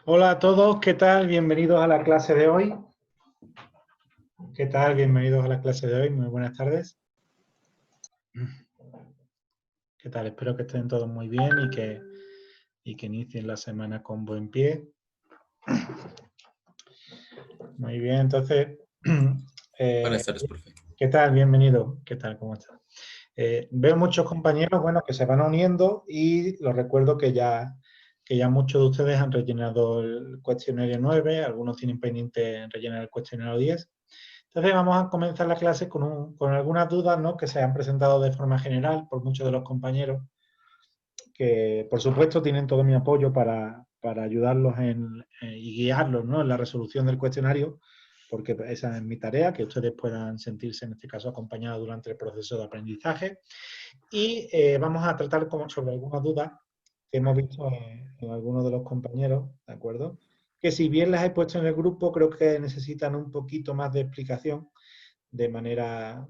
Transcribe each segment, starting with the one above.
Hola a todos, ¿qué tal? Bienvenidos a la clase de hoy. ¿Qué tal? Bienvenidos a la clase de hoy. Muy buenas tardes. ¿Qué tal? Espero que estén todos muy bien y que inicien la semana con buen pie. Muy bien, entonces, Buenas tardes, profe. ¿qué tal? Bienvenido. ¿Qué tal? ¿Cómo estás? Veo muchos compañeros, bueno, que se van uniendo y los recuerdo que ya muchos de ustedes han rellenado el cuestionario 9, algunos tienen pendiente rellenar el cuestionario 10. Entonces vamos a comenzar la clase con algunas dudas, ¿no?, que se han presentado de forma general por muchos de los compañeros, que por supuesto tienen todo mi apoyo para ayudarlos y guiarlos, ¿no?, en la resolución del cuestionario, porque esa es mi tarea, que ustedes puedan sentirse en este caso acompañados durante el proceso de aprendizaje. Y vamos a tratar sobre algunas dudas que hemos visto en algunos de los compañeros, ¿de acuerdo? Que si bien las he puesto en el grupo, creo que necesitan un poquito más de explicación de manera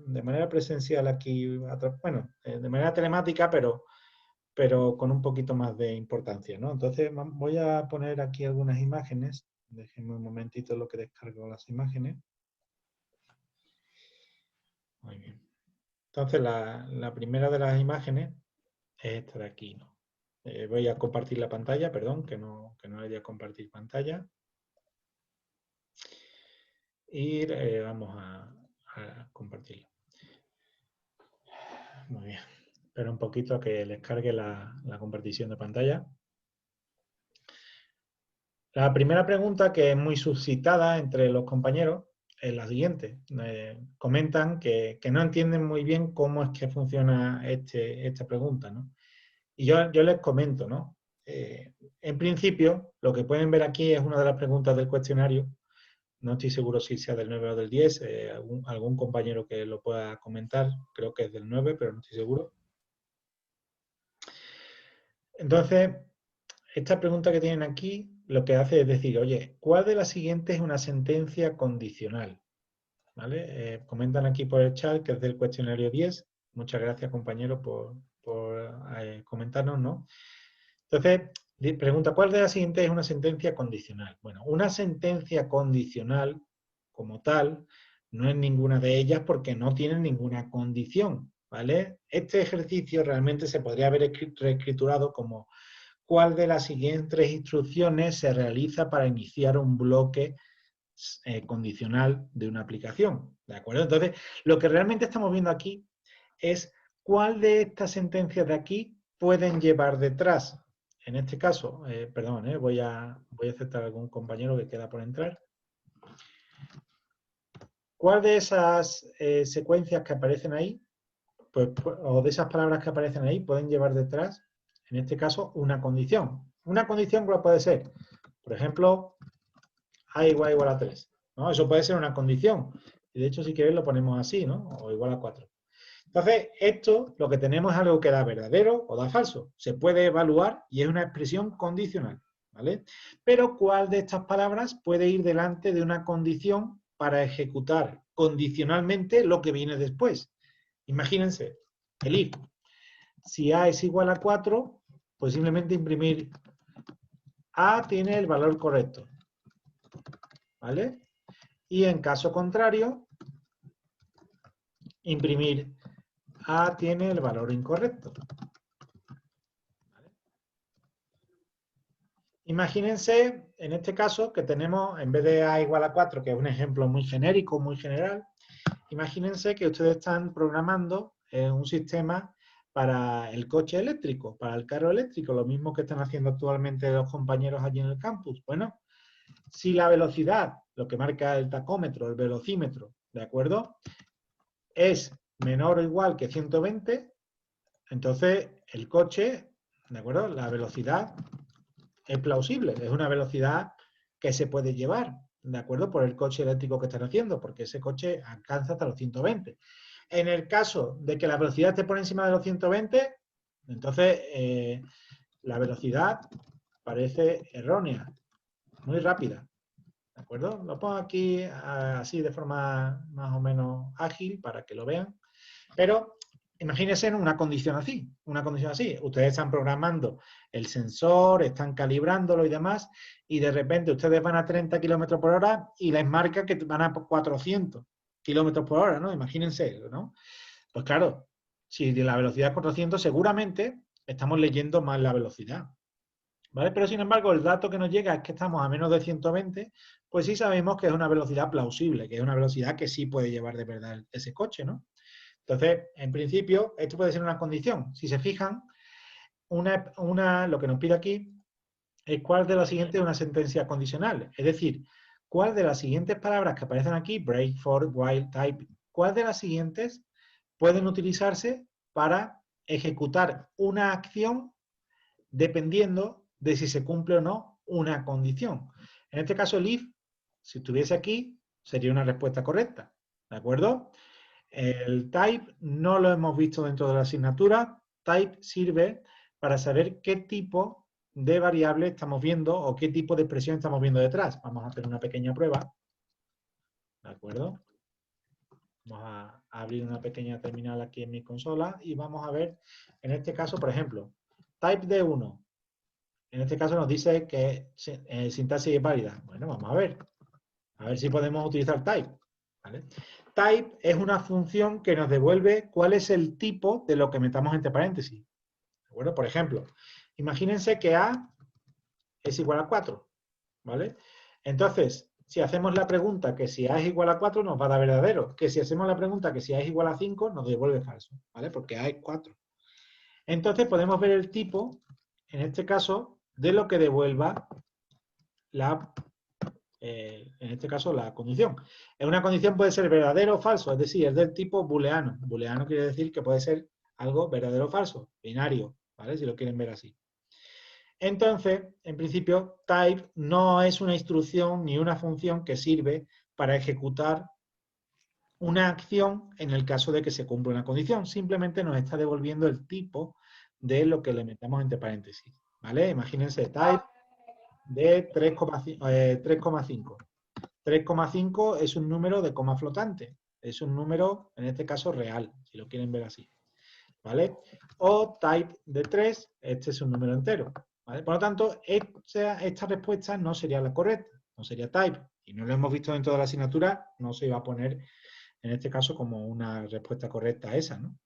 presencial aquí, bueno, de manera telemática, pero con un poquito más de importancia, ¿no? Entonces voy a poner aquí algunas imágenes. Déjenme un momentito lo que descargo las imágenes. Muy bien. Entonces la primera de las imágenes es esta de aquí, ¿no? Voy a compartir la pantalla, perdón, que no le di a compartir pantalla. Y vamos a compartirlo. Muy bien. Espero un poquito a que les cargue la compartición de pantalla. La primera pregunta, que es muy suscitada entre los compañeros, es la siguiente. Comentan que no entienden muy bien cómo es que funciona esta pregunta, ¿no? Y yo les comento, ¿no? En principio, lo que pueden ver aquí es una de las preguntas del cuestionario. No estoy seguro si sea del 9 o del 10. Algún compañero que lo pueda comentar, creo que es del 9, pero no estoy seguro. Entonces, esta pregunta que tienen aquí lo que hace es decir, oye, ¿cuál de las siguientes es una sentencia condicional? ¿Vale? Comentan aquí por el chat que es del cuestionario 10. Muchas gracias, compañero, por comentarnos, ¿no? Entonces, pregunta, ¿cuál de las siguientes es una sentencia condicional? Bueno, una sentencia condicional, como tal, no es ninguna de ellas porque no tienen ninguna condición, ¿vale? Este ejercicio realmente se podría haber reescriturado como ¿cuál de las siguientes instrucciones se realiza para iniciar un bloque condicional de una aplicación? ¿De acuerdo? Entonces, lo que realmente estamos viendo aquí es cuál de estas sentencias de aquí pueden llevar detrás. En este caso, perdón, voy a aceptar a algún compañero que queda por entrar. ¿Cuál de esas secuencias que aparecen ahí, o de esas palabras que aparecen ahí, pueden llevar detrás, en este caso, una condición? Una condición, ¿cuál puede ser? Por ejemplo, a igual a 3, ¿no? Eso puede ser una condición. Y de hecho, si queréis, lo ponemos así, ¿no? O igual a 4. Entonces, esto lo que tenemos es algo que da verdadero o da falso. Se puede evaluar y es una expresión condicional, ¿vale? Pero ¿cuál de estas palabras puede ir delante de una condición para ejecutar condicionalmente lo que viene después? Imagínense, el if. Si a es igual a 4, pues simplemente imprimir a tiene el valor correcto, ¿vale? Y en caso contrario, imprimir a tiene el valor incorrecto. Imagínense, en este caso, que tenemos, en vez de a igual a 4, que es un ejemplo muy genérico, muy general, imagínense que ustedes están programando un sistema para el coche eléctrico, para el carro eléctrico, lo mismo que están haciendo actualmente los compañeros allí en el campus. Bueno, si la velocidad, lo que marca el tacómetro, el velocímetro, ¿de acuerdo?, es menor o igual que 120, entonces el coche, ¿de acuerdo?, la velocidad es plausible, es una velocidad que se puede llevar, ¿de acuerdo?, por el coche eléctrico que están haciendo, porque ese coche alcanza hasta los 120. En el caso de que la velocidad esté por encima de los 120, entonces la velocidad parece errónea, muy rápida, ¿de acuerdo? Lo pongo aquí así de forma más o menos ágil para que lo vean, pero Imagínense en una condición así, Ustedes están programando el sensor, están calibrándolo y demás, y de repente ustedes van a 30 kilómetros por hora y les marca que van a 400 kilómetros por hora, ¿no? Imagínense, ¿no? Pues claro, si de la velocidad es 400, seguramente estamos leyendo mal la velocidad, ¿vale? Pero sin embargo, el dato que nos llega es que estamos a menos de 120, pues sí sabemos que es una velocidad plausible, que es una velocidad que sí puede llevar de verdad ese coche, ¿no? Entonces, en principio, esto puede ser una condición. Si se fijan, lo que nos pide aquí es cuál de las siguientes es una sentencia condicional. Es decir, cuál de las siguientes palabras que aparecen aquí, break, for, while, type, cuál de las siguientes pueden utilizarse para ejecutar una acción dependiendo de si se cumple o no una condición. En este caso, el if, si estuviese aquí, sería una respuesta correcta. ¿De acuerdo? El type no lo hemos visto dentro de la asignatura. Type sirve para saber qué tipo de variable estamos viendo o qué tipo de expresión estamos viendo detrás. Vamos a hacer una pequeña prueba. ¿De acuerdo? Vamos a abrir una pequeña terminal aquí en mi consola y vamos a ver, en este caso, por ejemplo, type de 1. En este caso nos dice que sintaxis es válida. Bueno, vamos a ver. A ver si podemos utilizar type. ¿Vale? Type es una función que nos devuelve cuál es el tipo de lo que metamos entre paréntesis. ¿De acuerdo? Por ejemplo, imagínense que A es igual a 4. ¿Vale? Entonces, si hacemos la pregunta que si A es igual a 4, nos va a dar verdadero. Que si hacemos la pregunta que si A es igual a 5, nos devuelve falso. ¿Vale? Porque A es 4. Entonces, podemos ver el tipo, en este caso, de lo que devuelva en este caso, la condición. En una condición puede ser verdadero o falso, es decir, es del tipo booleano. Booleano quiere decir que puede ser algo verdadero o falso, binario, ¿vale? Si lo quieren ver así. Entonces, en principio, type no es una instrucción ni una función que sirve para ejecutar una acción en el caso de que se cumpla una condición. Simplemente nos está devolviendo el tipo de lo que le metamos entre paréntesis, ¿vale? Imagínense type de 3,5. 3,5 es un número de coma flotante. Es un número, en este caso, real, si lo quieren ver así. ¿Vale? O type de 3, este es un número entero. ¿Vale? Por lo tanto, esta respuesta no sería la correcta, no sería type. Y no lo hemos visto dentro de la asignatura, no se iba a poner, en este caso, como una respuesta correcta a esa, ¿no?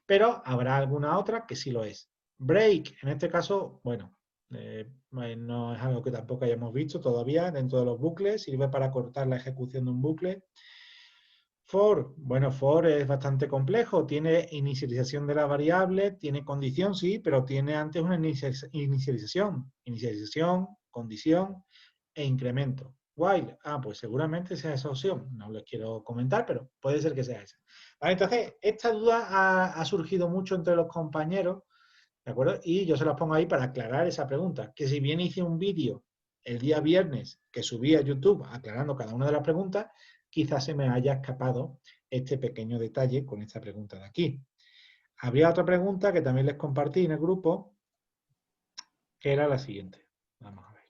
Pero habrá alguna otra que sí lo es. Break, en este caso, bueno, no es algo que tampoco hayamos visto todavía dentro de los bucles, sirve para cortar la ejecución de un bucle. For, bueno, for es bastante complejo, tiene inicialización de la variable, tiene condición, sí, pero tiene antes una inicialización, condición e incremento. While, pues seguramente sea esa opción, no les quiero comentar, pero puede ser que sea esa. Vale, entonces, esta duda ha surgido mucho entre los compañeros, ¿de acuerdo? Y yo se las pongo ahí para aclarar esa pregunta, que si bien hice un vídeo el día viernes que subí a YouTube aclarando cada una de las preguntas, quizás se me haya escapado este pequeño detalle con esta pregunta de aquí. Habría otra pregunta que también les compartí en el grupo, que era la siguiente. Vamos a ver.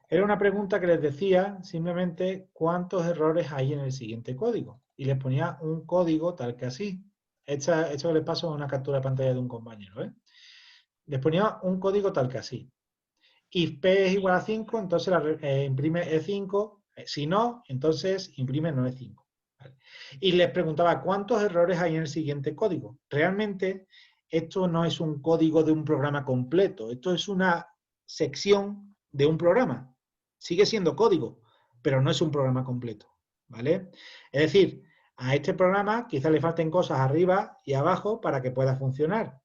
Era una pregunta que les decía simplemente cuántos errores hay en el siguiente código. Y les ponía un código tal que así. Esto le paso a una captura de pantalla de un compañero. Les ponía un código tal que así. If P es igual a 5, entonces imprime E5. Si no, entonces imprime no E5. ¿Vale? Y les preguntaba cuántos errores hay en el siguiente código. Realmente, esto no es un código de un programa completo. Esto es una sección de un programa. Sigue siendo código, pero no es un programa completo. ¿Vale? Es decir, a este programa quizás le falten cosas arriba y abajo para que pueda funcionar,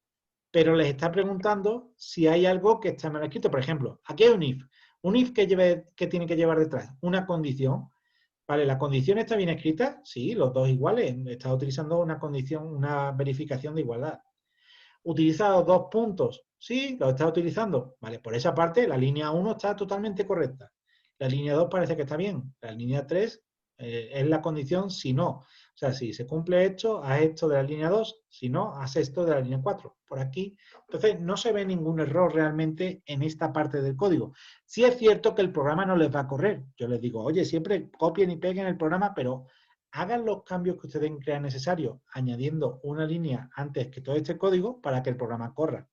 pero les está preguntando si hay algo que está mal escrito. Por ejemplo, aquí hay un if. Un if que tiene que llevar detrás una condición. Vale, ¿la condición está bien escrita? Sí, los dos iguales. Está utilizando una condición, una verificación de igualdad. ¿Utiliza los dos puntos? Sí, lo está utilizando. Vale, por esa parte la línea 1 está totalmente correcta. La línea 2 parece que está bien. La línea 3 es la condición si no. O sea, si se cumple esto, haz esto de la línea 2. Si no, haz esto de la línea 4. Por aquí. Entonces, no se ve ningún error realmente en esta parte del código. Sí es cierto que el programa no les va a correr. Yo les digo, oye, siempre copien y peguen el programa, pero hagan los cambios que ustedes crean necesarios, añadiendo una línea antes que todo este código para que el programa corra.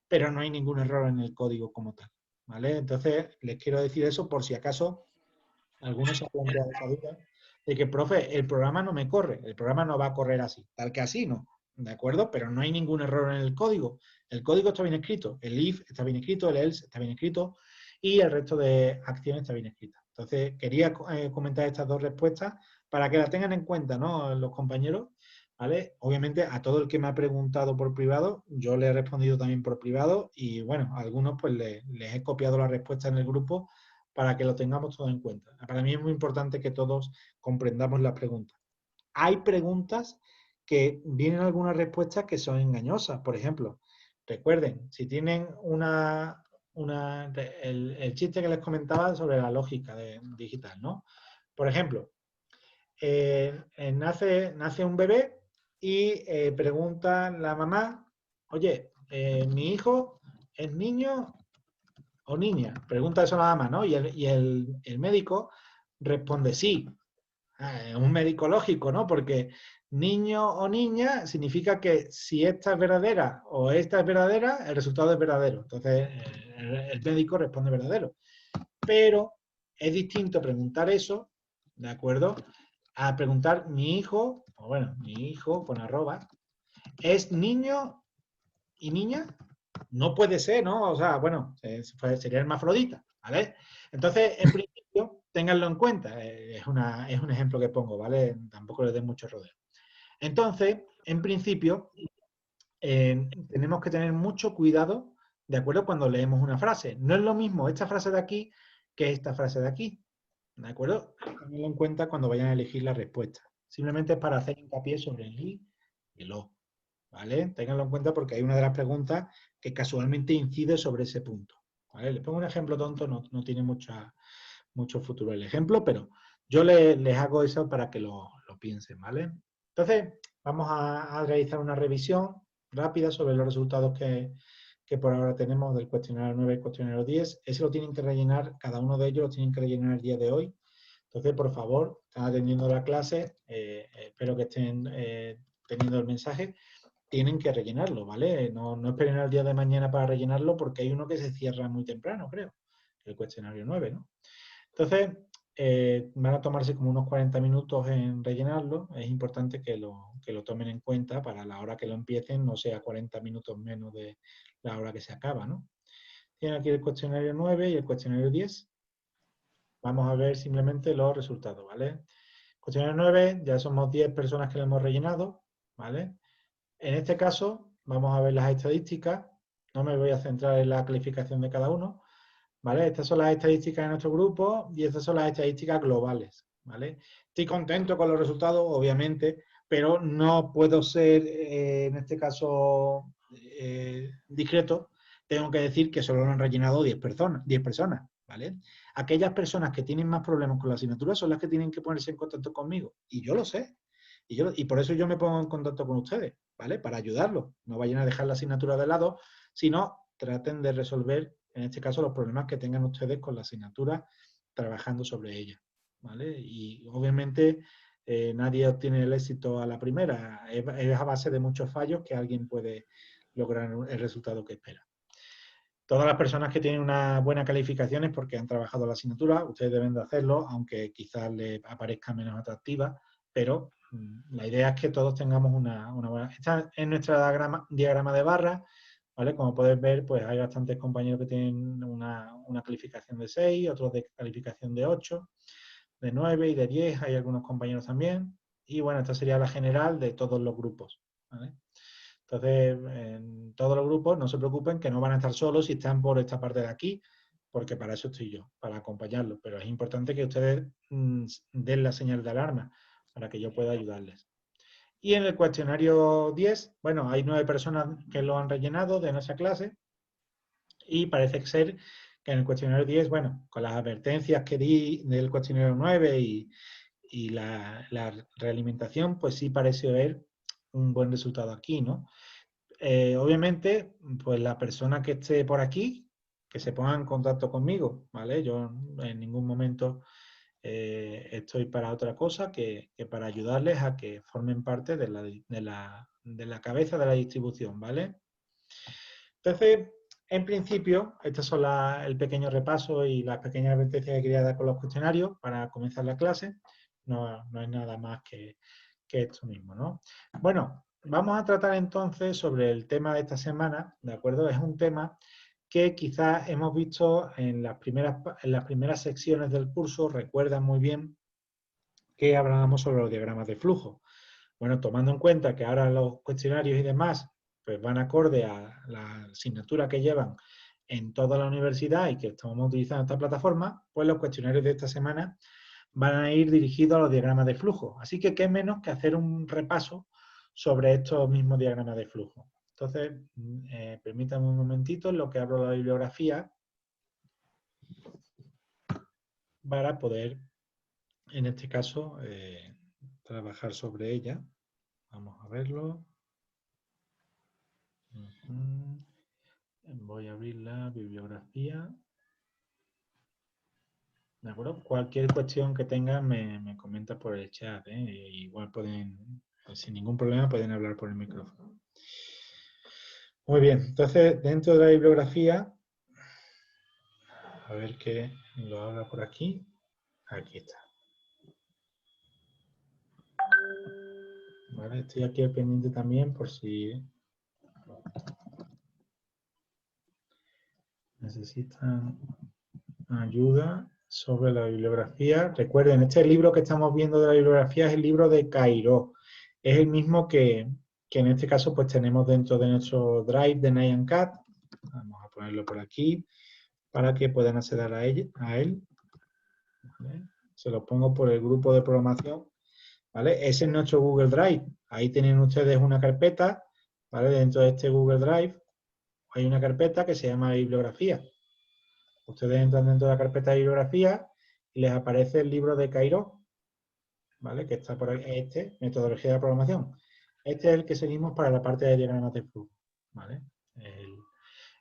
Pero no hay ningún error en el código como tal, ¿vale? Entonces, les quiero decir eso por si acaso algunos se han planteado esa duda de que, profe, el programa no me corre, el programa no va a correr así, tal que así, ¿no? ¿De acuerdo? Pero no hay ningún error en el código. El código está bien escrito, el if está bien escrito, el else está bien escrito y el resto de acciones está bien escritas. Entonces, quería comentar estas dos respuestas para que las tengan en cuenta, ¿no? Los compañeros, ¿vale? Obviamente, a todo el que me ha preguntado por privado, yo le he respondido también por privado y, bueno, a algunos pues les he copiado la respuesta en el grupo para que lo tengamos todo en cuenta. Para mí es muy importante que todos comprendamos las preguntas. Hay preguntas que vienen algunas respuestas que son engañosas. Por ejemplo, recuerden, si tienen el chiste que les comentaba sobre la lógica digital, ¿no? Por ejemplo, nace un bebé y pregunta la mamá, oye, mi hijo es niño o niña. Pregunta eso nada más, ¿no? Y el médico responde sí. Es un médico lógico, ¿no? Porque niño o niña significa que si esta es verdadera o esta es verdadera, el resultado es verdadero. Entonces, el médico responde verdadero. Pero es distinto preguntar eso, ¿de acuerdo? A preguntar mi hijo, o bueno, mi hijo con arroba, ¿es niño y niña? No puede ser, ¿no? O sea, bueno, sería hermafrodita, ¿vale? Entonces, en principio, ténganlo en cuenta. Es un ejemplo que pongo, ¿vale? Tampoco le den mucho rodeo. Entonces, en principio, tenemos que tener mucho cuidado, ¿de acuerdo? Cuando leemos una frase. No es lo mismo esta frase de aquí que esta frase de aquí, ¿de acuerdo? Tenganlo en cuenta cuando vayan a elegir la respuesta. Simplemente es para hacer hincapié sobre el y el o. ¿Vale? Ténganlo en cuenta porque hay una de las preguntas que casualmente incide sobre ese punto. ¿Vale? Les pongo un ejemplo tonto, no tiene mucho futuro el ejemplo, pero yo les hago eso para que lo piensen, ¿vale? Entonces, vamos a realizar una revisión rápida sobre los resultados que por ahora tenemos del cuestionario 9 y cuestionario 10. Ese lo tienen que rellenar, cada uno de ellos lo tienen que rellenar el día de hoy. Entonces, por favor, están atendiendo la clase, espero que estén teniendo el mensaje, tienen que rellenarlo, ¿vale? No esperen al día de mañana para rellenarlo porque hay uno que se cierra muy temprano, creo, el cuestionario 9, ¿no? Entonces, van a tomarse como unos 40 minutos en rellenarlo. Es importante que lo tomen en cuenta para la hora que lo empiecen, no sea 40 minutos menos de la hora que se acaba, ¿no? Tienen aquí el cuestionario 9 y el cuestionario 10. Vamos a ver simplemente los resultados, ¿vale? Cuestionario 9, ya somos 10 personas que lo hemos rellenado, ¿vale? En este caso, vamos a ver las estadísticas. No me voy a centrar en la calificación de cada uno, ¿vale? Estas son las estadísticas de nuestro grupo y estas son las estadísticas globales, ¿vale? Estoy contento con los resultados, obviamente, pero no puedo ser, en este caso, discreto. Tengo que decir que solo lo han rellenado 10 personas, ¿vale? Aquellas personas que tienen más problemas con la asignatura son las que tienen que ponerse en contacto conmigo. Y yo lo sé. Y por eso yo me pongo en contacto con ustedes, ¿vale? Para ayudarlos. No vayan a dejar la asignatura de lado, sino traten de resolver, en este caso, los problemas que tengan ustedes con la asignatura trabajando sobre ella, ¿vale? Y obviamente nadie obtiene el éxito a la primera. Es a base de muchos fallos que alguien puede lograr el resultado que espera. Todas las personas que tienen una buena calificación es porque han trabajado la asignatura, ustedes deben de hacerlo, aunque quizás les aparezca menos atractiva, pero la idea es que todos tengamos una buena... Esta es nuestro diagrama de barras, ¿vale? Como podéis ver, pues hay bastantes compañeros que tienen una calificación de 6, otros de calificación de 8, de 9 y de 10, hay algunos compañeros también. Y bueno, esta sería la general de todos los grupos, ¿vale? Entonces, en todos los grupos, no se preocupen que no van a estar solos si están por esta parte de aquí, porque para eso estoy yo, para acompañarlos. Pero es importante que ustedes den la señal de alarma para que yo pueda ayudarles. Y en el cuestionario 10, bueno, hay 9 personas que lo han rellenado de nuestra clase y parece ser que en el cuestionario 10, bueno, con las advertencias que di del cuestionario 9 y la realimentación, pues sí parece haber un buen resultado aquí, ¿no? Obviamente, pues la persona que esté por aquí, que se ponga en contacto conmigo, ¿vale? Yo en ningún momento estoy para otra cosa que para ayudarles a que formen parte de la cabeza de la distribución, ¿vale? Entonces, en principio, estos son el pequeño repaso y las pequeñas advertencias que quería dar con los cuestionarios para comenzar la clase. No es nada más que esto mismo, ¿no? Bueno, vamos a tratar entonces sobre el tema de esta semana, ¿de acuerdo? Es un tema que quizás hemos visto en las primeras secciones del curso, recuerdan muy bien que hablábamos sobre los diagramas de flujo. Bueno, tomando en cuenta que ahora los cuestionarios y demás pues van acorde a la asignatura que llevan en toda la universidad y que estamos utilizando esta plataforma, pues los cuestionarios de esta semana van a ir dirigidos a los diagramas de flujo. Así que qué menos que hacer un repaso sobre estos mismos diagramas de flujo. Entonces, permítanme un momentito en lo que abro la bibliografía para poder, en este caso, trabajar sobre ella. Vamos a verlo. Voy a abrir la bibliografía. ¿De acuerdo? Cualquier cuestión que tengan me comenta por el chat. Igual pueden, sin ningún problema, pueden hablar por el micrófono. Muy bien, entonces dentro de la bibliografía, a ver que lo haga por aquí. Aquí está. Vale, estoy aquí al pendiente también por si necesitan ayuda sobre la bibliografía. Recuerden, este libro que estamos viendo de la bibliografía es el libro de Cairó. Es el mismo que en este caso pues tenemos dentro de nuestro Drive de Nyan Cat. Vamos a ponerlo por aquí para que puedan acceder a él. ¿Vale? Se lo pongo por el grupo de programación. ¿Vale? Ese es nuestro Google Drive. Ahí tienen ustedes una carpeta, ¿vale? Dentro de este Google Drive hay una carpeta que se llama bibliografía. Ustedes entran dentro de la carpeta de bibliografía y les aparece el libro de Cairó, ¿vale? Que está por ahí, metodología de programación. Este es el que seguimos para la parte de diagramas de flujo, ¿vale?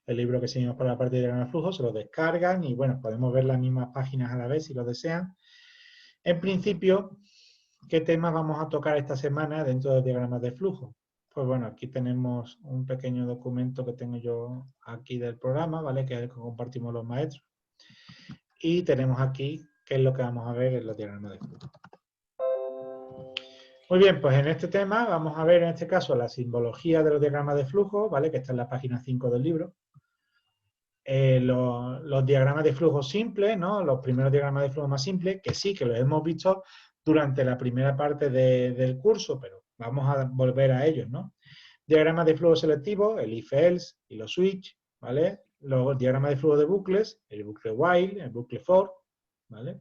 El libro que seguimos para la parte de diagramas de flujo se lo descargan y, bueno, podemos ver las mismas páginas a la vez si lo desean. En principio, ¿qué temas vamos a tocar esta semana dentro de diagramas de flujo? Pues bueno, aquí tenemos un pequeño documento que tengo yo aquí del programa, ¿vale? Que es el que compartimos los maestros. Y tenemos aquí qué es lo que vamos a ver en los diagramas de flujo. Muy bien, pues en este tema vamos a ver en este caso la simbología de los diagramas de flujo, ¿vale? Que está en la página 5 del libro. Los diagramas de flujo simples, ¿no? Los primeros diagramas de flujo más simples, que sí, que los hemos visto durante la primera parte del curso, pero vamos a volver a ellos, ¿no? Diagramas de flujo selectivo, el if-else y los switch, ¿vale? Los diagramas de flujo de bucles, el bucle while, el bucle for, ¿vale?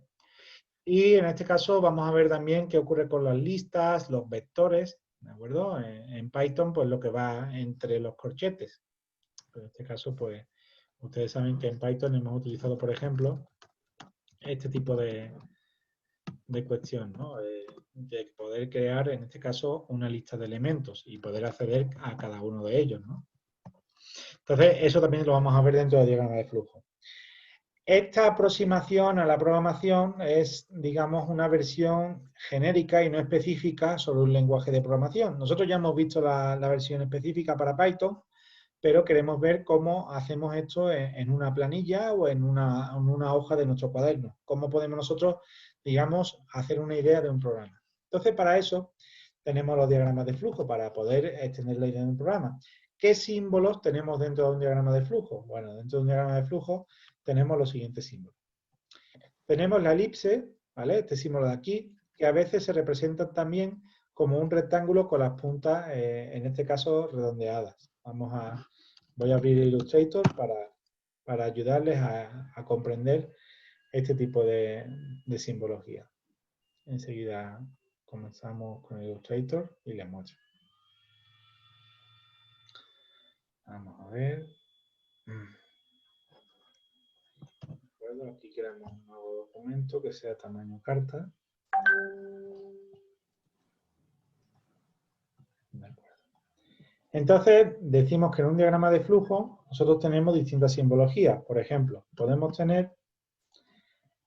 Y en este caso vamos a ver también qué ocurre con las listas, los vectores, ¿de acuerdo? En Python, pues lo que va entre los corchetes. En este caso, pues, ustedes saben que en Python hemos utilizado, por ejemplo, este tipo de cuestión, ¿no? De poder crear, en este caso, una lista de elementos y poder acceder a cada uno de ellos, ¿no? Entonces, eso también lo vamos a ver dentro del diagrama de flujo. Esta aproximación a la programación es, digamos, una versión genérica y no específica sobre un lenguaje de programación. Nosotros ya hemos visto la versión específica para Python, pero queremos ver cómo hacemos esto en una planilla o en una hoja de nuestro cuaderno. Cómo podemos nosotros, digamos, hacer una idea de un programa. Entonces, para eso tenemos los diagramas de flujo, para poder extender la idea de un programa. ¿Qué símbolos tenemos dentro de un diagrama de flujo? Bueno, dentro de un diagrama de flujo tenemos los siguientes símbolos. Tenemos la elipse, ¿vale? Este símbolo de aquí, que a veces se representa también como un rectángulo con las puntas, en este caso, redondeadas. Voy a abrir Illustrator para ayudarles a comprender este tipo de simbología. Enseguida comenzamos con Illustrator y les muestro. Vamos a ver. Aquí creamos un nuevo documento que sea tamaño carta. De acuerdo. Entonces, decimos que en un diagrama de flujo nosotros tenemos distintas simbologías. Por ejemplo, podemos tener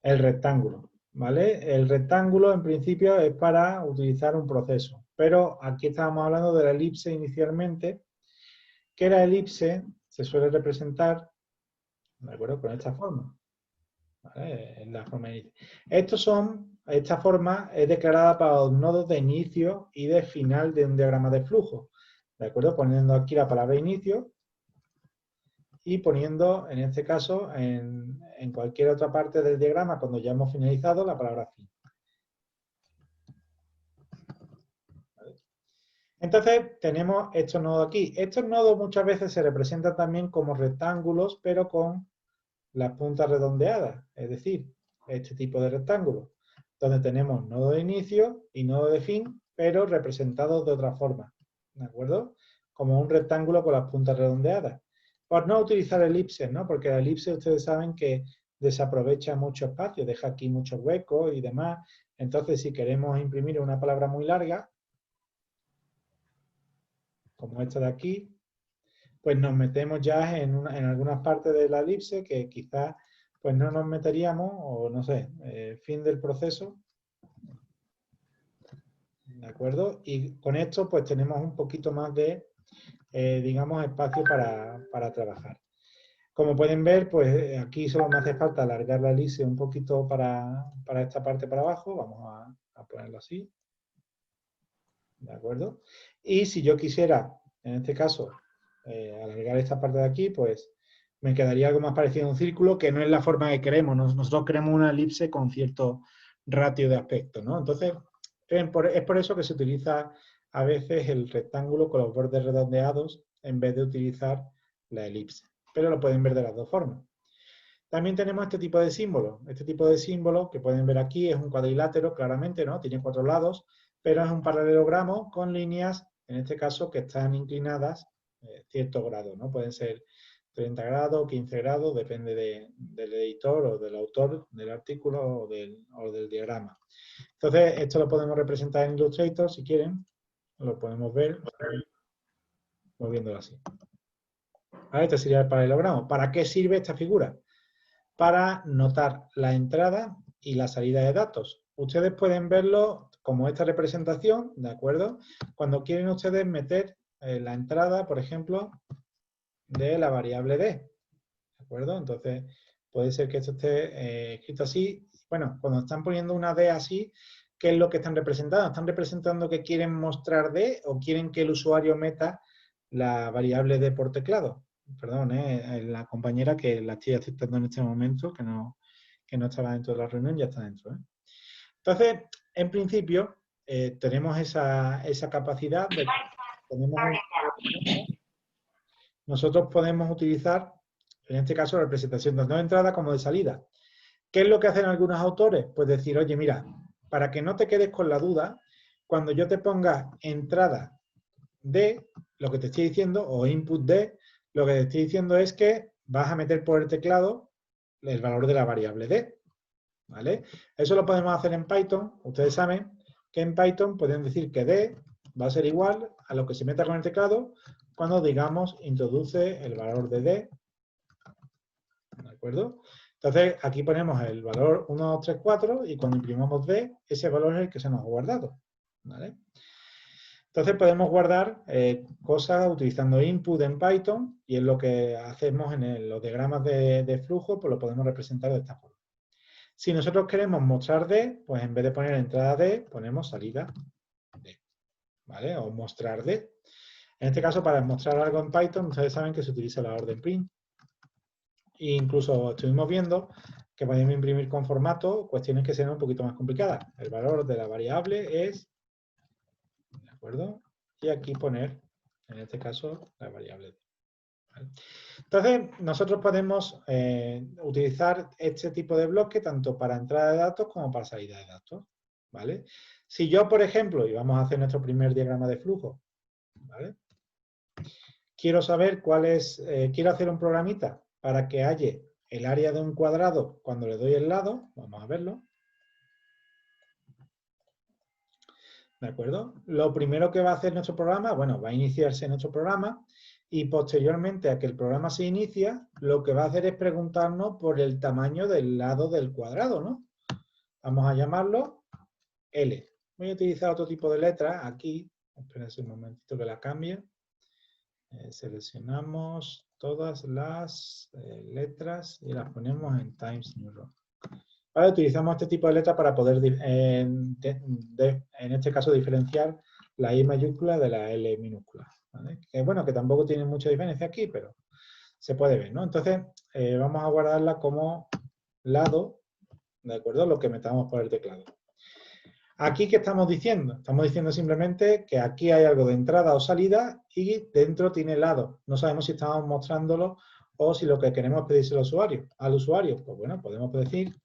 el rectángulo, ¿vale? El rectángulo, en principio, es para utilizar un proceso. Pero aquí estábamos hablando de la elipse inicialmente, que la elipse se suele representar, ¿de acuerdo?, con esta forma. ¿Vale? En la forma de inicio. Esta forma es declarada para los nodos de inicio y de final de un diagrama de flujo. ¿De acuerdo? Poniendo aquí la palabra inicio y poniendo, en este caso, en cualquier otra parte del diagrama, cuando ya hemos finalizado, la palabra fin. ¿Vale? Entonces, tenemos estos nodos aquí. Estos nodos muchas veces se representan también como rectángulos, pero con las puntas redondeadas, es decir, este tipo de rectángulo, donde tenemos nodo de inicio y nodo de fin, pero representados de otra forma, ¿de acuerdo? Como un rectángulo con las puntas redondeadas. Por no utilizar elipses, ¿no? Porque la elipse ustedes saben que desaprovecha mucho espacio, deja aquí muchos huecos y demás. Entonces, si queremos imprimir una palabra muy larga, como esta de aquí, pues nos metemos ya en algunas partes de la elipse que quizás pues no nos meteríamos, o no sé, fin del proceso, ¿de acuerdo? Y con esto pues tenemos un poquito más de, digamos, espacio para trabajar. Como pueden ver, pues aquí solo me hace falta alargar la elipse un poquito para esta parte para abajo, vamos a ponerlo así, ¿de acuerdo? Y si yo quisiera, en este caso, alargar esta parte de aquí, pues me quedaría algo más parecido a un círculo, que no es la forma que queremos. Nosotros queremos una elipse con cierto ratio de aspecto, ¿no? Entonces, es por eso que se utiliza a veces el rectángulo con los bordes redondeados en vez de utilizar la elipse. Pero lo pueden ver de las dos formas. También tenemos este tipo de símbolo. Este tipo de símbolo que pueden ver aquí es un cuadrilátero, claramente, ¿no? Tiene 4 lados, pero es un paralelogramo con líneas, en este caso, que están inclinadas cierto grado, ¿no? Pueden ser 30 grados, 15 grados, depende del editor o del autor del artículo o del diagrama. Entonces, esto lo podemos representar en Illustrator, si quieren. Lo podemos ver moviéndolo así. ¿Vale? Este sería el paralelogramo. ¿Para qué sirve esta figura? Para notar la entrada y la salida de datos. Ustedes pueden verlo como esta representación, ¿de acuerdo? Cuando quieren ustedes meter la entrada, por ejemplo, de la variable d, ¿de acuerdo? Entonces, puede ser que esto esté escrito así. Bueno, cuando están poniendo una d así, ¿qué es lo que están representando? ¿Están representando que quieren mostrar d o quieren que el usuario meta la variable d por teclado? Perdón, la compañera que la estoy aceptando en este momento, que no estaba dentro de la reunión, ya está dentro. Entonces, en principio, tenemos esa capacidad de nosotros podemos utilizar, en este caso, la representación tanto de entrada como de salida. ¿Qué es lo que hacen algunos autores? Pues decir, oye, mira, para que no te quedes con la duda, cuando yo te ponga entrada de lo que te estoy diciendo, o input de, lo que te estoy diciendo es que vas a meter por el teclado el valor de la variable d, ¿vale? Eso lo podemos hacer en Python. Ustedes saben que en Python pueden decir que d va a ser igual a lo que se meta con el teclado cuando, digamos, introduce el valor de d, ¿de acuerdo? Entonces, aquí ponemos el valor 1, 2, 3, 4 y cuando imprimamos d, ese valor es el que se nos ha guardado, ¿vale? Entonces podemos guardar cosas utilizando input en Python y es lo que hacemos en los diagramas de flujo, pues lo podemos representar de esta forma. Si nosotros queremos mostrar D, pues en vez de poner entrada D, ponemos salida D, ¿vale? O mostrar D. En este caso, para mostrar algo en Python, ustedes saben que se utiliza la orden print. E incluso estuvimos viendo que podemos imprimir con formato cuestiones que sean un poquito más complicadas. El valor de la variable es, ¿de acuerdo? Y aquí poner, en este caso, la variable D. ¿Vale? Entonces, nosotros podemos utilizar este tipo de bloque tanto para entrada de datos como para salida de datos, ¿vale? Si yo, por ejemplo, y vamos a hacer nuestro primer diagrama de flujo, ¿vale? Quiero saber cuál es, quiero hacer un programita para que halle el área de un cuadrado cuando le doy el lado, vamos a verlo. ¿De acuerdo? Lo primero que va a hacer nuestro programa, bueno, va a iniciarse nuestro programa y posteriormente a que el programa se inicia, lo que va a hacer es preguntarnos por el tamaño del lado del cuadrado, ¿no? Vamos a llamarlo L. Voy a utilizar otro tipo de letra aquí. Espérense un momentito que la cambie. Seleccionamos todas las letras y las ponemos en Times New Roman. Vale, utilizamos este tipo de letra para poder, en este caso, diferenciar la I mayúscula de la L minúscula. ¿Vale? Que bueno, que tampoco tiene mucha diferencia aquí, pero se puede ver, ¿no? Entonces, vamos a guardarla como lado, ¿de acuerdo? Lo que metamos por el teclado. Aquí, ¿qué estamos diciendo? Estamos diciendo simplemente que aquí hay algo de entrada o salida y dentro tiene lado. No sabemos si estamos mostrándolo o si lo que queremos es pedirse al usuario. Pues bueno, podemos decir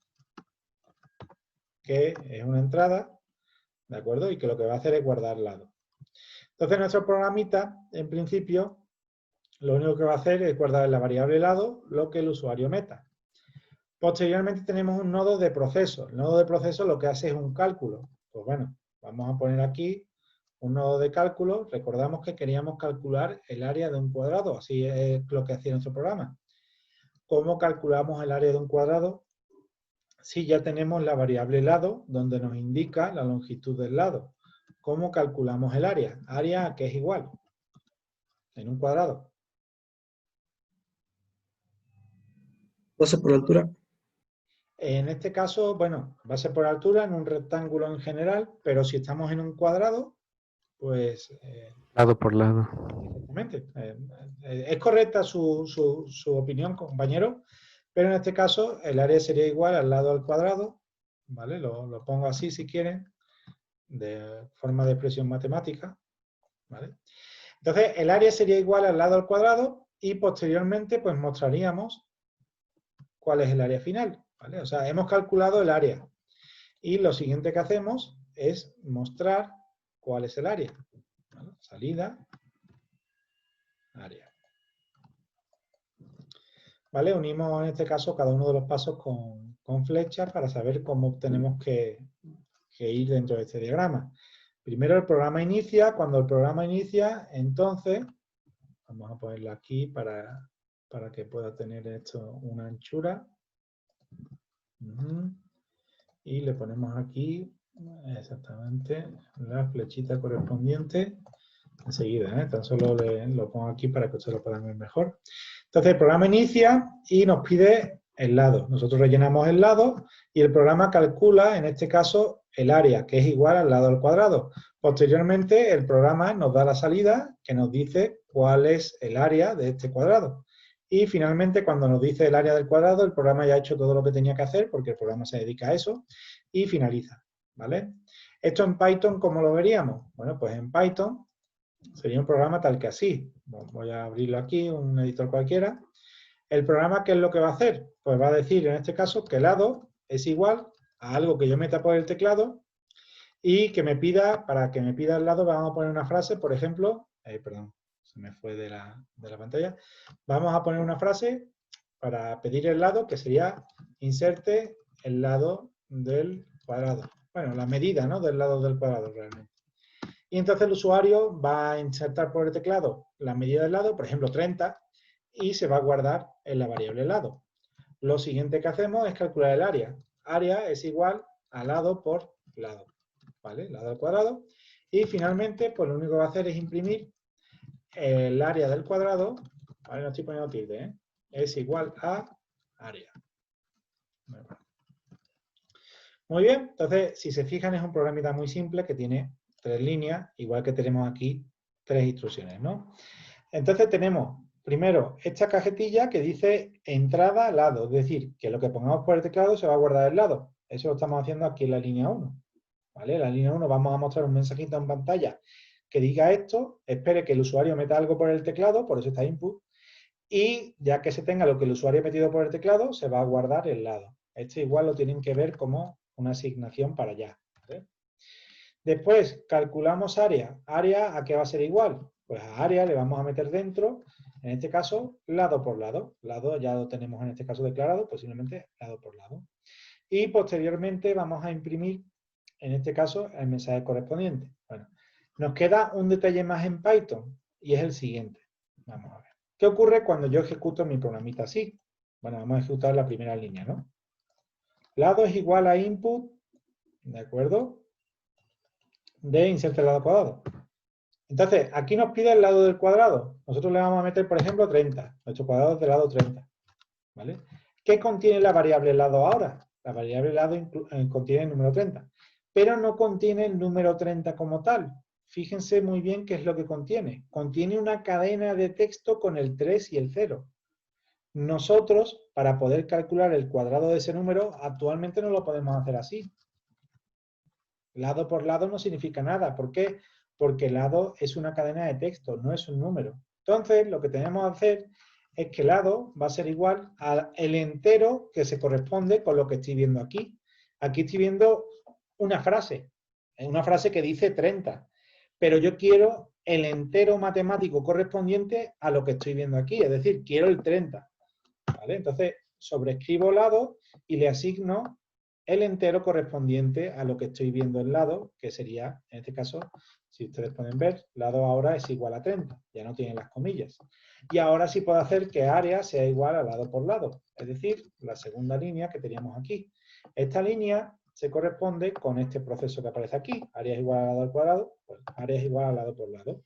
que es una entrada, ¿de acuerdo? Y que lo que va a hacer es guardar lado. Entonces, nuestro programita, en principio, lo único que va a hacer es guardar en la variable lado lo que el usuario meta. Posteriormente tenemos un nodo de proceso. El nodo de proceso lo que hace es un cálculo. Pues bueno, vamos a poner aquí un nodo de cálculo. Recordamos que queríamos calcular el área de un cuadrado. Así es lo que hacía nuestro programa. ¿Cómo calculamos el área de un cuadrado? Si ya tenemos la variable lado, donde nos indica la longitud del lado. ¿Cómo calculamos el área? Área que es igual en un cuadrado. Base por altura. En este caso, bueno, va a ser por altura en un rectángulo en general, pero si estamos en un cuadrado, pues... lado por lado. Exactamente. Es correcta su opinión, compañero, pero en este caso el área sería igual al lado al cuadrado, ¿vale? Lo pongo así si quieren, de forma de expresión matemática, ¿vale? Entonces, el área sería igual al lado al cuadrado y posteriormente pues mostraríamos cuál es el área final, ¿vale? O sea, hemos calculado el área y lo siguiente que hacemos es mostrar cuál es el área, ¿vale? Salida, área. ¿Vale? Unimos en este caso cada uno de los pasos con flechas para saber cómo tenemos que ir dentro de este diagrama. Primero el programa inicia. Cuando el programa inicia, entonces, vamos a ponerlo aquí para que pueda tener esto una anchura. Y le ponemos aquí exactamente la flechita correspondiente. Enseguida, tan solo lo pongo aquí para que ustedes lo puedan ver mejor. Entonces el programa inicia y nos pide el lado. Nosotros rellenamos el lado y el programa calcula, en este caso, el área, que es igual al lado al cuadrado. Posteriormente, el programa nos da la salida, que nos dice cuál es el área de este cuadrado. Y finalmente, cuando nos dice el área del cuadrado, el programa ya ha hecho todo lo que tenía que hacer, porque el programa se dedica a eso, y finaliza, ¿vale? Esto en Python, ¿cómo lo veríamos? Bueno, pues en Python sería un programa tal que así. Voy a abrirlo aquí, un editor cualquiera. El programa, ¿qué es lo que va a hacer? Pues va a decir, en este caso, que lado es igual a algo que yo meta por el teclado y que me pida, para que me pida el lado, vamos a poner una frase, por ejemplo, perdón, se me fue de la pantalla. Vamos a poner una frase para pedir el lado, que sería inserte el lado del cuadrado. Bueno, la medida, ¿no?, del lado del cuadrado realmente. Y entonces el usuario va a insertar por el teclado la medida del lado, por ejemplo 30, y se va a guardar en la variable lado. Lo siguiente que hacemos es calcular el área. Área es igual a lado por lado, ¿vale? Lado al cuadrado. Y finalmente, pues lo único que va a hacer es imprimir el área del cuadrado, ¿vale? No estoy poniendo tilde, ¿eh? Es igual a área. Muy bien, entonces, si se fijan, es un programita muy simple que tiene 3 líneas, igual que tenemos aquí 3 instrucciones, ¿no? Entonces tenemos, primero, esta cajetilla que dice entrada lado, es decir, que lo que pongamos por el teclado se va a guardar el lado. Eso lo estamos haciendo aquí en la línea 1, ¿vale? En la línea 1 vamos a mostrar un mensajito en pantalla que diga esto, espere que el usuario meta algo por el teclado, por eso está input, y ya que se tenga lo que el usuario ha metido por el teclado, se va a guardar el lado. Esto igual lo tienen que ver como una asignación para allá, ¿vale? Después, calculamos área. ¿Área a qué va a ser igual? Pues a área le vamos a meter dentro, en este caso, lado por lado. Lado ya lo tenemos en este caso declarado, posiblemente lado por lado. Y posteriormente vamos a imprimir, en este caso, el mensaje correspondiente. Bueno, nos queda un detalle más en Python y es el siguiente. Vamos a ver. ¿Qué ocurre cuando yo ejecuto mi programita así? Bueno, vamos a ejecutar la primera línea, ¿no? Lado es igual a input ¿De acuerdo? De inserte el lado cuadrado. Entonces, aquí nos pide el lado del cuadrado. Nosotros le vamos a meter, por ejemplo, 30. Nuestro cuadrado es del lado 30. ¿Vale? ¿Qué contiene la variable lado ahora? La variable lado contiene el número 30. Pero no contiene el número 30 como tal. Fíjense muy bien qué es lo que contiene. Contiene una cadena de texto con el 3 y el 0. Nosotros, para poder calcular el cuadrado de ese número, actualmente no lo podemos hacer así. Lado por lado no significa nada. ¿Por qué? Porque lado es una cadena de texto, no es un número. Entonces, lo que tenemos que hacer es que lado va a ser igual al entero que se corresponde con lo que estoy viendo aquí. Aquí estoy viendo una frase que dice 30, pero yo quiero el entero matemático correspondiente a lo que estoy viendo aquí, es decir, quiero el 30. ¿Vale? Entonces, sobrescribo lado y le asigno el entero correspondiente a lo que estoy viendo en lado, que sería, en este caso, si ustedes pueden ver, lado ahora es igual a 30, ya no tiene las comillas. Y ahora sí puedo hacer que área sea igual a lado por lado, es decir, la segunda línea que teníamos aquí. Esta línea se corresponde con este proceso que aparece aquí, área es igual a lado al cuadrado, pues área es igual a lado por lado.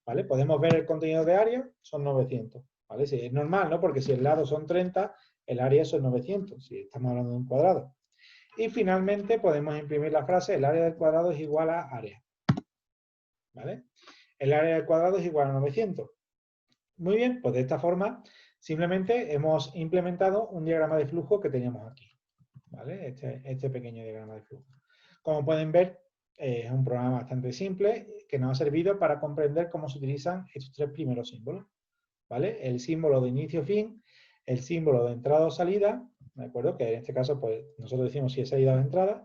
¿Vale? Podemos ver el contenido de área, son 900. ¿Vale? Sí, es normal, ¿no? Porque si el lado son 30, el área son 900, si estamos hablando de un cuadrado. Y finalmente podemos imprimir la frase, el área del cuadrado es igual a área. ¿Vale? El área del cuadrado es igual a 900. Muy bien, pues de esta forma simplemente hemos implementado un diagrama de flujo que teníamos aquí. ¿Vale? Este pequeño diagrama de flujo. Como pueden ver, es un programa bastante simple que nos ha servido para comprender cómo se utilizan estos tres primeros símbolos. ¿Vale? El símbolo de inicio-fin, el símbolo de entrada o salida, ¿de acuerdo? Que en este caso, pues, nosotros decimos si es salida o entrada,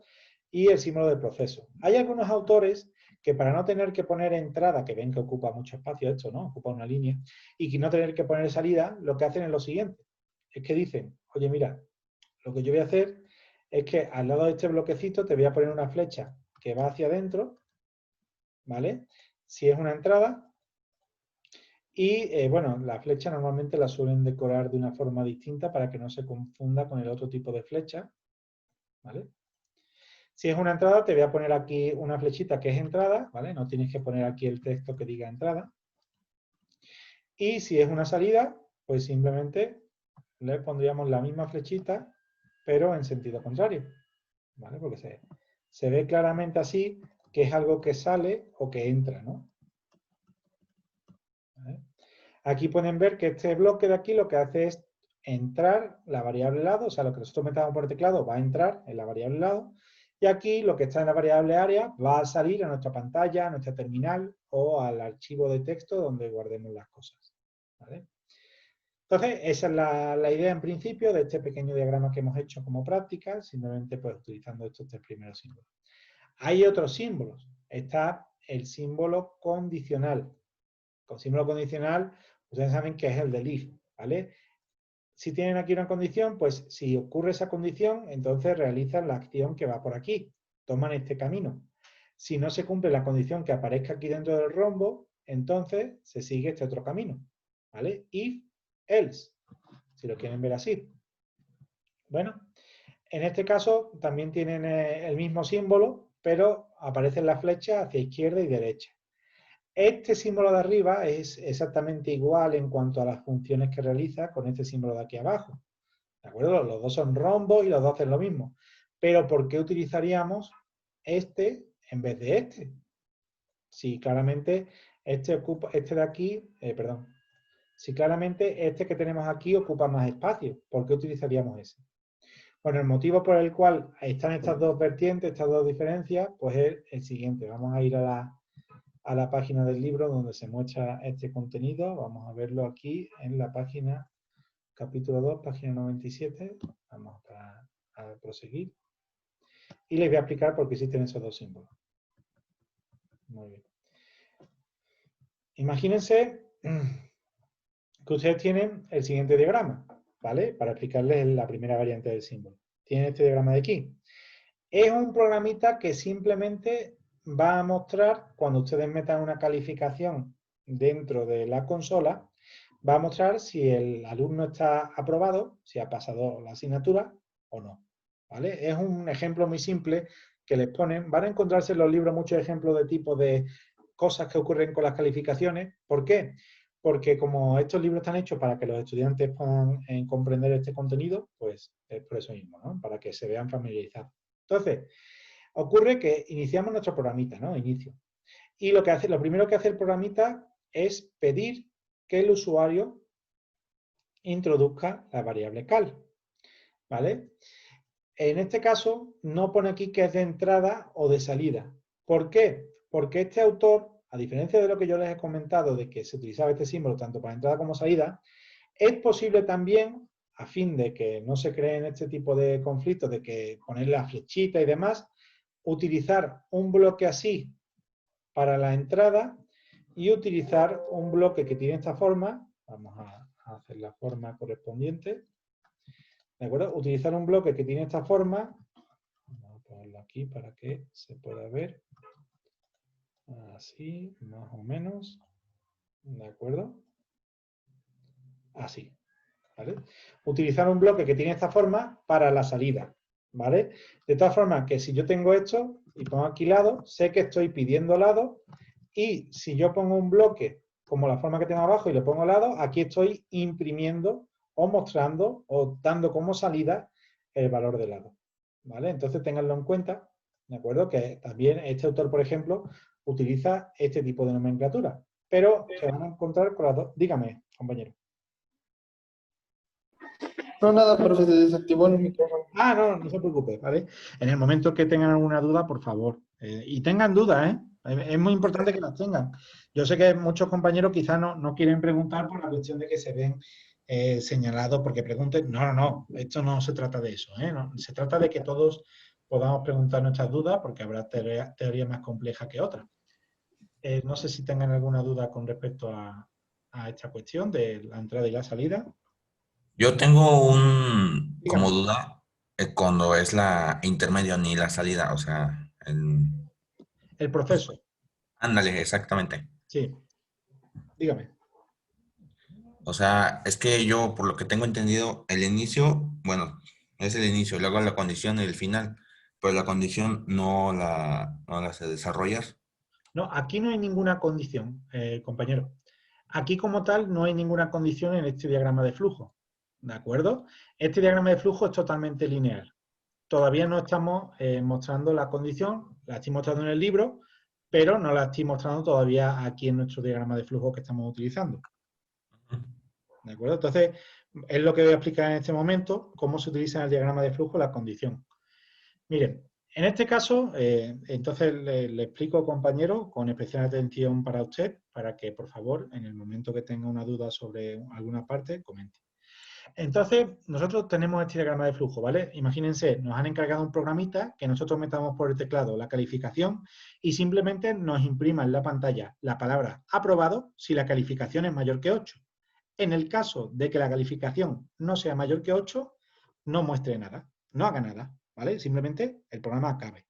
y el símbolo del proceso. Hay algunos autores que para no tener que poner entrada, que ven que ocupa mucho espacio esto, ¿no? Ocupa una línea, y que no tener que poner salida, lo que hacen es lo siguiente. Es que dicen, oye, mira, lo que yo voy a hacer es que al lado de este bloquecito te voy a poner una flecha que va hacia adentro, ¿vale? Si es una entrada. Y bueno, la flecha normalmente la suelen decorar de una forma distinta para que no se confunda con el otro tipo de flecha. ¿Vale? Si es una entrada, te voy a poner aquí una flechita que es entrada, ¿vale? No tienes que poner aquí el texto que diga entrada. Y si es una salida, pues simplemente le pondríamos la misma flechita, pero en sentido contrario. ¿Vale? Porque se ve claramente así que es algo que sale o que entra, ¿no? ¿Vale? Aquí pueden ver que este bloque de aquí lo que hace es entrar la variable lado, o sea, lo que nosotros metamos por el teclado va a entrar en la variable lado, y aquí lo que está en la variable área va a salir a nuestra pantalla, a nuestra terminal o al archivo de texto donde guardemos las cosas. ¿Vale? Entonces, esa es la idea en principio de este pequeño diagrama que hemos hecho como práctica, simplemente pues utilizando estos tres primeros símbolos. Hay otros símbolos. Está el símbolo condicional. Con símbolo condicional, ustedes saben que es el del if, ¿vale? Si tienen aquí una condición, pues si ocurre esa condición, entonces realizan la acción que va por aquí, toman este camino. Si no se cumple la condición que aparezca aquí dentro del rombo, entonces se sigue este otro camino, ¿vale? If, else, si lo quieren ver así. Bueno, en este caso también tienen el mismo símbolo, pero aparecen las flechas hacia izquierda y derecha. Este símbolo de arriba es exactamente igual en cuanto a las funciones que realiza con este símbolo de aquí abajo. ¿De acuerdo? Los dos son rombos y los dos hacen lo mismo. Pero ¿por qué utilizaríamos este en vez de este? Si claramente este ocupa, este de aquí, perdón. Si claramente este que tenemos aquí ocupa más espacio, ¿por qué utilizaríamos ese? Bueno, el motivo por el cual están estas dos vertientes, estas dos diferencias, pues es el siguiente. Vamos a ir a la página del libro donde se muestra este contenido. Vamos a verlo aquí en la página, capítulo 2, página 97. Vamos a proseguir. Y les voy a explicar por qué existen esos dos símbolos. Muy bien. Imagínense que ustedes tienen el siguiente diagrama, ¿vale? Para explicarles la primera variante del símbolo. Tienen este diagrama de aquí. Es un programita que simplemente va a mostrar, cuando ustedes metan una calificación dentro de la consola, va a mostrar si el alumno está aprobado, si ha pasado la asignatura o no. ¿vale? Es un ejemplo muy simple que les ponen. Van a encontrarse en los libros muchos ejemplos de tipo de cosas que ocurren con las calificaciones. ¿Por qué? Porque como estos libros están hechos para que los estudiantes puedan comprender este contenido, pues es por eso mismo, ¿no? Para que se vean familiarizados. Entonces, ocurre que iniciamos nuestro programita, ¿no? Inicio. Y lo primero que hace el programita es pedir que el usuario introduzca la variable cal, ¿vale? En este caso, no pone aquí que es de entrada o de salida. ¿Por qué? Porque este autor, a diferencia de lo que yo les he comentado, de que se utilizaba este símbolo tanto para entrada como salida, es posible también, a fin de que no se creen este tipo de conflictos, de que poner la flechita y demás, utilizar un bloque así para la entrada y utilizar un bloque que tiene esta forma. Vamos a hacer la forma correspondiente. ¿De acuerdo? Utilizar un bloque que tiene esta forma. Vamos a ponerlo aquí para que se pueda ver. Así, más o menos. ¿De acuerdo? Así. ¿Vale? Utilizar un bloque que tiene esta forma para la salida. ¿Vale? De todas formas, que si yo tengo esto y pongo aquí lado, sé que estoy pidiendo lado. Y si yo pongo un bloque como la forma que tengo abajo y le pongo lado, aquí estoy imprimiendo o mostrando o dando como salida el valor de lado. ¿Vale? Entonces tenganlo en cuenta, ¿de acuerdo? Que también este autor, por ejemplo, utiliza este tipo de nomenclatura. Pero se van a encontrar con las dos. Dígame, compañero. No, nada, profe, se desactivó el micrófono. Ah, no, no se preocupe, ¿vale? En el momento que tengan alguna duda, por favor. Y tengan dudas, ¿eh? Es muy importante que las tengan. Yo sé que muchos compañeros quizás no quieren preguntar por la cuestión de que se ven señalados porque pregunten. No, esto no se trata de eso, ¿eh? No, se trata de que todos podamos preguntar nuestras dudas porque habrá teorías más complejas que otras. No sé si tengan alguna duda con respecto a esta cuestión de la entrada y la salida. Yo tengo como Dígame. duda cuando es la intermedio ni la salida, o sea, El proceso, ándale, exactamente. sí, dígame. O sea, es que yo, por lo que tengo entendido, el inicio, bueno, es el inicio, luego la condición y el final, pero la condición no la sé desarrollar. No, aquí no hay ninguna condición, compañero. Aquí como tal no hay ninguna condición en este diagrama de flujo. ¿De acuerdo? Este diagrama de flujo es totalmente lineal. Todavía no estamos mostrando la condición, la estoy mostrando en el libro, pero no la estoy mostrando todavía aquí en nuestro diagrama de flujo que estamos utilizando. ¿De acuerdo? Entonces, es lo que voy a explicar en este momento, cómo se utiliza en el diagrama de flujo la condición. Miren, en este caso, entonces le explico, compañero, con especial atención para usted, para que, por favor, en el momento que tenga una duda sobre alguna parte, comente. Entonces, nosotros tenemos este diagrama de flujo, ¿vale? Imagínense, nos han encargado un programita que nosotros metamos por el teclado la calificación y simplemente nos imprima en la pantalla la palabra aprobado si la calificación es mayor que 8. En el caso de que la calificación no sea mayor que 8, no muestre nada, no haga nada, ¿vale? Simplemente el programa acabe.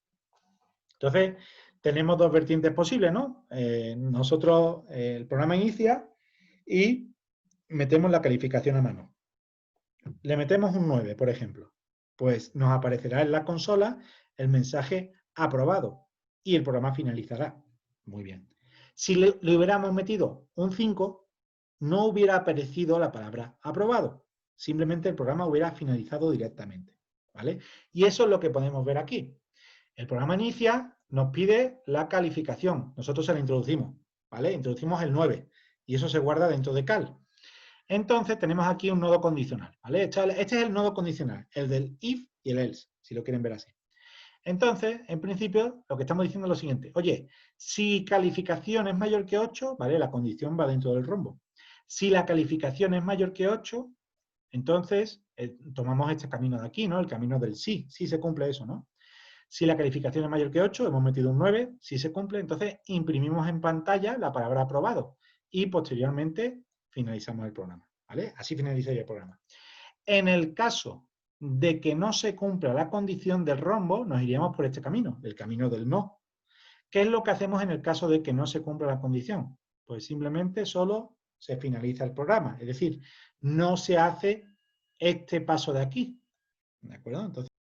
Entonces, tenemos dos vertientes posibles, ¿no? Nosotros, el programa inicia y metemos la calificación a mano. Le metemos un 9, por ejemplo. Pues nos aparecerá en la consola el mensaje aprobado y el programa finalizará. Muy bien. Si le hubiéramos metido un 5, no hubiera aparecido la palabra aprobado. Simplemente el programa hubiera finalizado directamente. ¿Vale? Y eso es lo que podemos ver aquí. El programa inicia, nos pide la calificación. Nosotros se la introducimos. ¿Vale? Introducimos el 9 y eso se guarda dentro de cal. Entonces tenemos aquí un nodo condicional. ¿Vale? Este es el nodo condicional, el del if y el else, si lo quieren ver así. Entonces, en principio, lo que estamos diciendo es lo siguiente. Oye, si calificación es mayor que 8, ¿vale? La condición va dentro del rombo. Si la calificación es mayor que 8, entonces tomamos este camino de aquí, ¿no? El camino del sí. Sí se cumple eso, ¿no? Si la calificación es mayor que 8, hemos metido un 9. Si se cumple, entonces imprimimos en pantalla la palabra aprobado. Y posteriormente finalizamos el programa, ¿vale? Así finalizaría el programa. En el caso de que no se cumpla la condición del rombo, nos iríamos por este camino, el camino del no. ¿Qué es lo que hacemos en el caso de que no se cumpla la condición? Pues simplemente solo se finaliza el programa, es decir, no se hace este paso de aquí, ¿de acuerdo? Entonces,